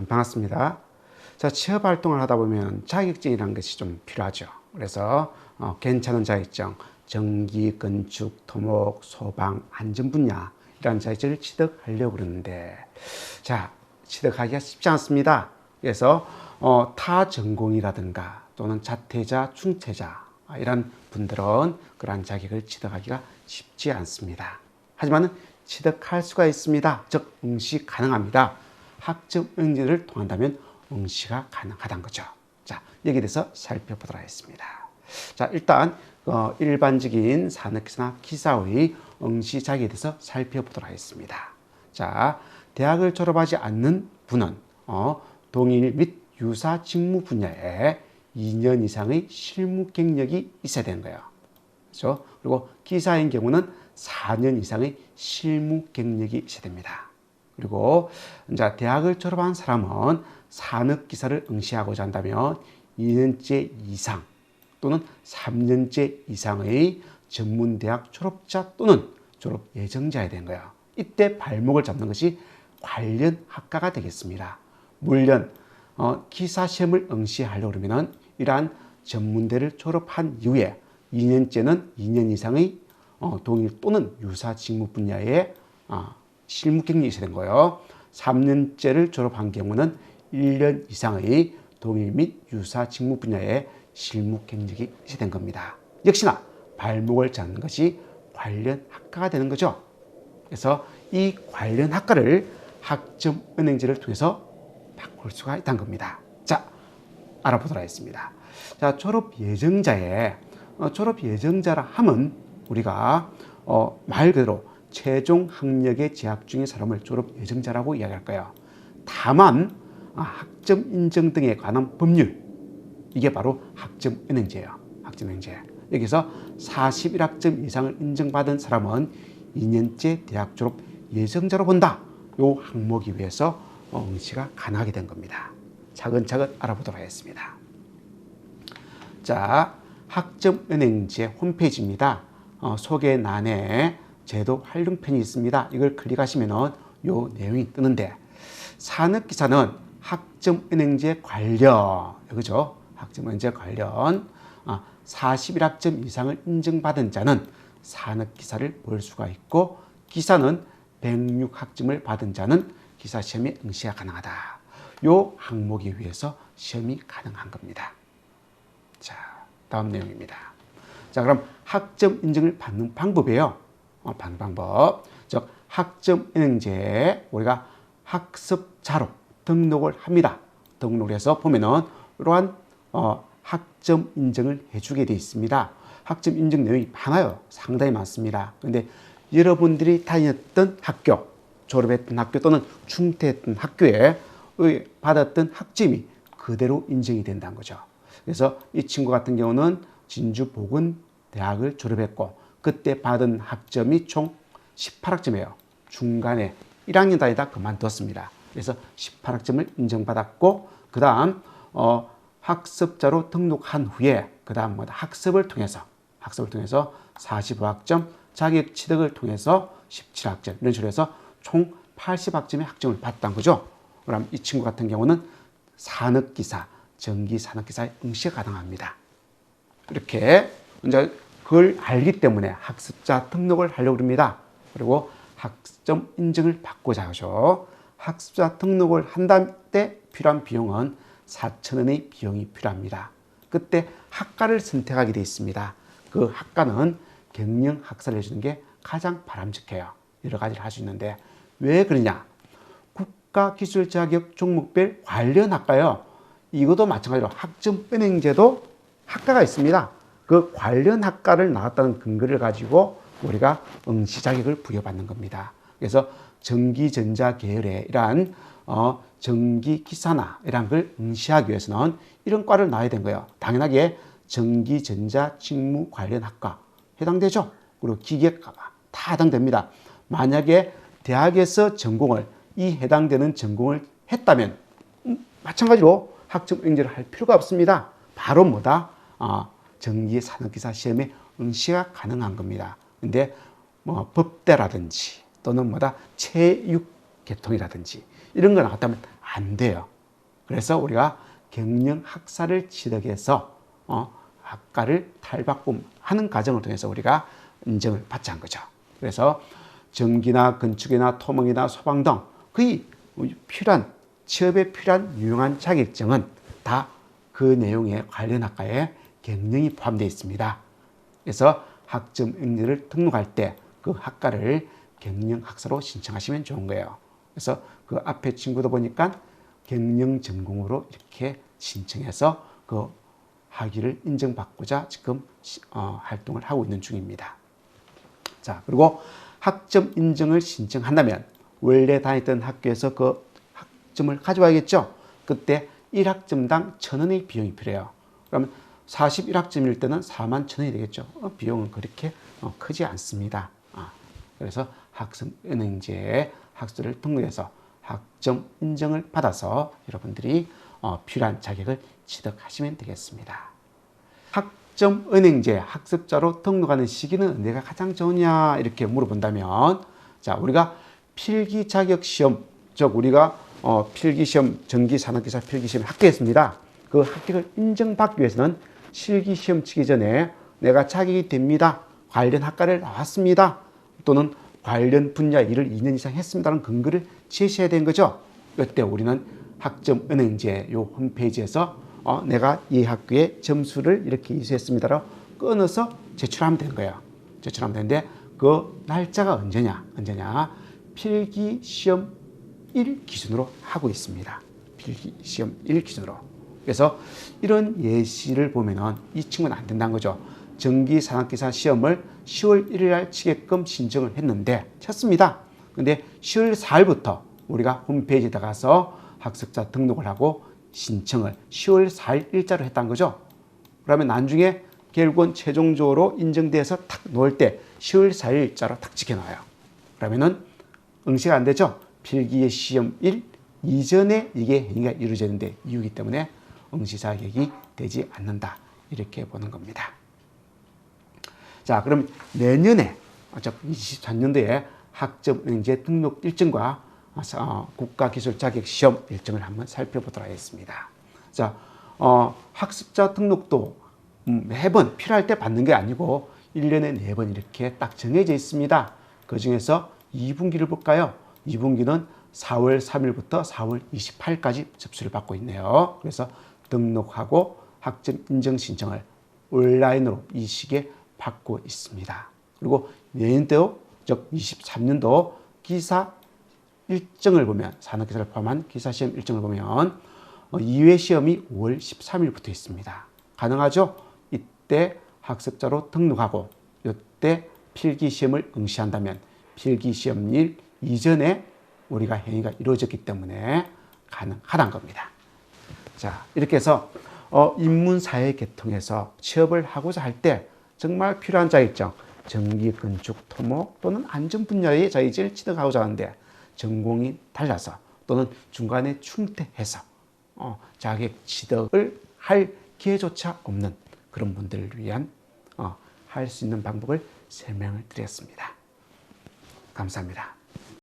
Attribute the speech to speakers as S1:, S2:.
S1: 반갑습니다. 자, 취업 활동을 하다 보면 자격증이라는 것이 좀 필요하죠. 그래서 괜찮은 자격증, 전기, 건축, 토목, 소방, 안전 분야 이런 자격증을 취득하려고 그러는데, 자, 취득하기가 쉽지 않습니다. 그래서 타 전공이라든가 또는 자퇴자, 중퇴자 이런 분들은 그러한 자격을 취득하기가 쉽지 않습니다. 하지만 취득할 수가 있습니다. 즉 응시 가능합니다. 학점 응시를 통한다면 응시가 가능하다는 거죠. 자, 여기에 대해서 살펴보도록 하겠습니다. 자, 일단 일반적인 산업기사나 기사의 응시 자격에 대해서 살펴보도록 하겠습니다. 자, 대학을 졸업하지 않는 분은 동일 및 유사 직무 분야에 2년 이상의 실무 경력이 있어야 되는 거예요. 그렇죠? 그리고 기사인 경우는 4년 이상의 실무 경력이 있어야 됩니다. 그리고 이제 대학을 졸업한 사람은 산업기사를 응시하고자 한다면 2년째 이상 또는 3년째 이상의 전문대학 졸업자 또는 졸업 예정자야 되는 거예요. 이때 발목을 잡는 것이 관련 학과가 되겠습니다. 물론 기사시험을 응시하려고 그러면 이러한 전문대를 졸업한 이후에 2년째는 2년 이상의 동일 또는 유사 직무 분야의 실무 경력이 있어야 되는 거예요. 3년째를 졸업한 경우는 1년 이상의 동일 및 유사 직무 분야의 실무 경력이 있어야 되는 겁니다. 역시나 발목을 잡는 것이 관련 학과가 되는 거죠. 그래서 이 관련 학과를 학점 은행제를 통해서 바꿀 수가 있다는 겁니다. 자, 알아보도록 하겠습니다. 자, 졸업 예정자라 하면 우리가 말 그대로 최종 학력에 재학 중인 사람을 졸업 예정자라고 이야기할 거예요. 다만 학점 인정 등에 관한 법률, 이게 바로 학점 은행제예요. 학점 은행제. 여기서 41학점 이상을 인정받은 사람은 2년째 대학 졸업 예정자로 본다. 요 항목에 의해서 응시가 가능하게 된 겁니다. 차근차근 알아보도록 하겠습니다. 자, 학점은행제 홈페이지입니다. 소개란에 제도 활용편이 있습니다. 이걸 클릭하시면 요 내용이 뜨는데, 산업기사는 학점은행제 관련, 그죠? 학점은행제 관련 41학점 이상을 인정받은 자는 산업기사를 볼 수가 있고, 기사는 106학점을 받은 자는 기사시험에 응시가 가능하다. 요 항목에 의해서 시험이 가능한 겁니다. 자, 다음 내용입니다. 자, 그럼 학점 인정을 받는 방법이에요. 받는 방법. 즉, 학점 은행제에 우리가 학습자로 등록을 합니다. 등록을 해서 보면은 이러한 학점 인정을 해주게 되어 있습니다. 학점 인정 내용이 많아요. 상당히 많습니다. 그런데 여러분들이 다녔던 학교, 졸업했던 학교 또는 중퇴했던 학교에 받았던 학점이 그대로 인정이 된다는 거죠. 그래서 이 친구 같은 경우는 진주보건대학을 졸업했고, 그때 받은 학점이 총 18학점이에요. 중간에 1학년 다니다 그만뒀습니다. 그래서 18학점을 인정받았고, 그 다음 학습자로 등록한 후에 그 다음 학습을 통해서 45학점, 자격 취득을 통해서 17학점, 이런 식으로 해서 총 80학점의 학점을 받았다는 거죠. 그럼 이 친구 같은 경우는 산업기사, 전기산업기사에 응시가 가능합니다. 이렇게 이제 그걸 알기 때문에 학습자 등록을 하려고 합니다. 그리고 학점 인증을 받고자 하죠. 학습자 등록을 한다는 때 필요한 비용은 4,000원의 비용이 필요합니다. 그때 학과를 선택하게 되어 있습니다. 그 학과는 경영학사를 해주는 게 가장 바람직해요. 여러 가지를 할 수 있는데 왜 그러냐? 국가기술자격 종목별 관련 학과요. 이것도 마찬가지로 학점은행제도 학과가 있습니다. 그 관련 학과를 나왔다는 근거를 가지고 우리가 응시 자격을 부여받는 겁니다. 그래서 전기전자 계열의 이러한 전기기사나 이런 걸 응시하기 위해서는 이런 과를 나와야 되는 거예요. 당연하게 전기전자 직무 관련 학과 해당되죠. 그리고 기계과가 다 해당됩니다. 만약에 대학에서 이 해당되는 전공을 했다면 마찬가지로 학점 응시를 할 필요가 없습니다. 바로 전기산업기사 시험에 응시가 가능한 겁니다. 근데 법대라든지 또는 체육계통이라든지 이런 거 나왔다면 안 돼요. 그래서 우리가 경영 학사를 취득해서 학과를 탈바꿈하는 과정을 통해서 우리가 인정을 받지 않은 거죠. 그래서 전기나 건축이나 토목이나 소방 등 거의 필요한 취업에 필요한 유용한 자격증은 다 그 내용에 관련 학과에 경영이 포함되어 있습니다. 그래서 학점 응시를 등록할 때 그 학과를 경영학사로 신청하시면 좋은 거예요. 그래서 그 앞에 친구도 보니까 경영전공으로 이렇게 신청해서 그 학위를 인정받고자 지금 활동을 하고 있는 중입니다. 자, 그리고 학점 인정을 신청한다면 원래 다녔던 학교에서 그 학점을 가져와야겠죠. 그때 1학점당 1,000원의 비용이 필요해요. 그러면 41학점일 때는 41,000원이 되겠죠. 비용은 그렇게 크지 않습니다. 그래서 학생은행제에 학수를 등록해서 학점 인정을 받아서 여러분들이 필요한 자격을 취득하시면 되겠습니다. 학점은행제 학습자로 등록하는 시기는 언제가 가장 좋으냐 이렇게 물어본다면, 자, 우리가 필기 자격 시험, 즉 우리가 필기시험, 전기산업기사 필기시험 합격했습니다. 그 합격을 인정받기 위해서는 실기시험 치기 전에 내가 자격이 됩니다, 관련 학과를 나왔습니다, 또는 관련 분야 일을 2년 이상 했습니다라는 근거를 제시해야 되는 거죠. 이때 우리는 학점은행제 요 홈페이지에서 내가 이 학교에 점수를 이렇게 이수했습니다라고 끊어서 제출하면 되는 거예요. 제출하면 되는데 그 날짜가 언제냐? 필기시험 1 기준으로 하고 있습니다. 필기시험 1 기준으로. 그래서 이런 예시를 보면은 이 친구는 안 된다는 거죠. 전기산업기사 시험을 10월 1일 날 치게끔 신청을 했는데 쳤습니다. 근데 10월 4일부터 우리가 홈페이지에 들어가서 학습자 등록을 하고 신청을 10월 4일 일자로 했다는 거죠. 그러면 나중에 결국은 최종적으로 인정돼서 탁 놓을 때 10월 4일 일자로 탁 찍혀놔요. 그러면은 응시가 안 되죠. 필기 시험 1 이전에 이게 행위가 이루어지는데 이유이기 때문에 응시 자격이 되지 않는다, 이렇게 보는 겁니다. 자, 그럼 내년에, 즉 23년도에 학점은행제 등록 일정과 국가기술 자격시험 일정을 한번 살펴보도록 하겠습니다. 자, 학습자 등록도 매번 필요할 때 받는 게 아니고 1년에 4번 이렇게 딱 정해져 있습니다. 그 중에서 2분기를 볼까요? 2분기는 4월 3일부터 4월 28일까지 접수를 받고 있네요. 그래서 등록하고 학점 인정 신청을 온라인으로 이 시기에 받고 있습니다. 그리고 내년도, 즉 23년도 기사 일정을 보면, 산업기사를 포함한 기사시험 일정을 보면 2회 시험이 5월 13일부터 있습니다. 가능하죠? 이때 학습자로 등록하고 이때 필기시험을 응시한다면 필기시험일 이전에 우리가 행위가 이루어졌기 때문에 가능하다는 겁니다. 자, 이렇게 해서 인문사회 계통에서 취업을 하고자 할 때 정말 필요한 자격증, 전기, 건축, 토목 또는 안전 분야의 자격증을 취득하고자 하는데 전공이 달라서 또는 중간에 중퇴해서 자격 취득을 할 기회조차 없는 그런 분들을 위한 할 수 있는 방법을 설명을 드렸습니다. 감사합니다.